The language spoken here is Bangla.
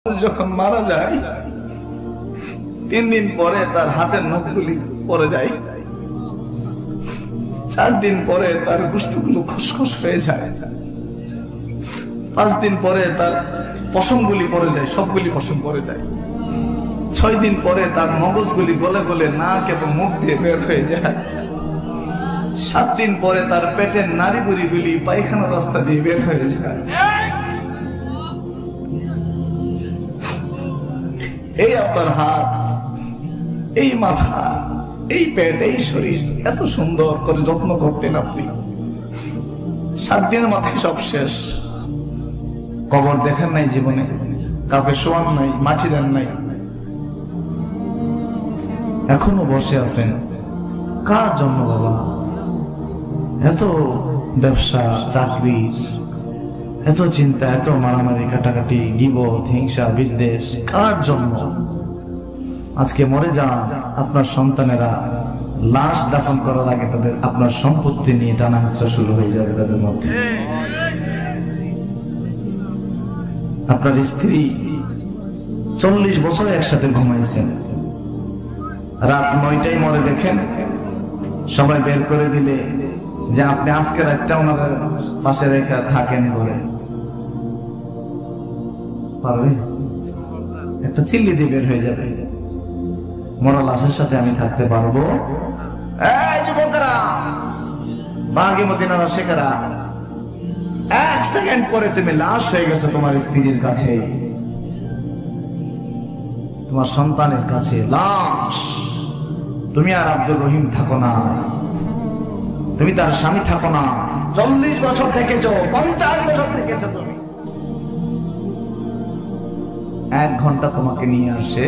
যখন মারা যায় 3 দিন পরে তার হাতের নখগুলি পড়ে যায়, 4 দিন পরে তার গোশতগুলো খসখস হয়ে যায়, 5 দিন পরে তার পশমগুলি পড়ে যায়, সবগুলি পশম পড়ে যায়, 6 দিন পরে তার মগজগুলি গলে গলে নাক এবং মুখ দিয়ে বের হয়ে যায়, 7 দিন পরে তার পেটের নাড়িভুড়িগুলি পায়খানা রাস্তা দিয়ে বের হয়ে যায়। এই আপনার হাত, এই মাথা, এই পেট, এই শরীর এত সুন্দর করে যত্ন করতেন আপনি, 7 দিনের মাথায় সব শেষ। কবর দেখেন নাই জীবনে, কাউকে শোয়ান নাই, মাটি দেন নাই, এখনো বসে আছেন কার জন্য বাবা? এত ব্যবসা, চাকরি, এত চিন্তা, এত মারামারি, কাটাকাটি, গিবত, হিংসা, বিদ্বেষ কার জন্য? আজকে মরে যান, আপনার সন্তানেরা লাশ দাফন করার আগে তাদের আপনার সম্পত্তি নিয়ে টানা হেঁচড়া শুরু হয়ে যাবে তাদের মধ্যে। আপনার স্ত্রী 40 বছর একসাথে ঘুমাইছেন, রাত 9টায় মরে দেখেন, সবাই বের করে দিলে যে আপনি আজকে রাতটা ওনাদের পাশে রেখে থাকেন বলে পারবে? একটা চিল্লি দিয়ে বের হয়ে যাবে, মরা লাশের সাথে আমি থাকতে পারবো? এই যুবকেরা, বাগি মদিনার আশিকেরা, 1 সেকেন্ড পরে তুমি লাশ হয়ে গেছো তোমার স্ত্রীর কাছে, তোমার সন্তানের কাছে লাশ। তুমি আর আব্দুর রহিম থাকো না, তুমি তার স্বামী থাকো না। 40 বছর থেকেছ, 50 বছর থেকেছ তুমি, 1 ঘন্টা তোমাকে নিয়ে আসে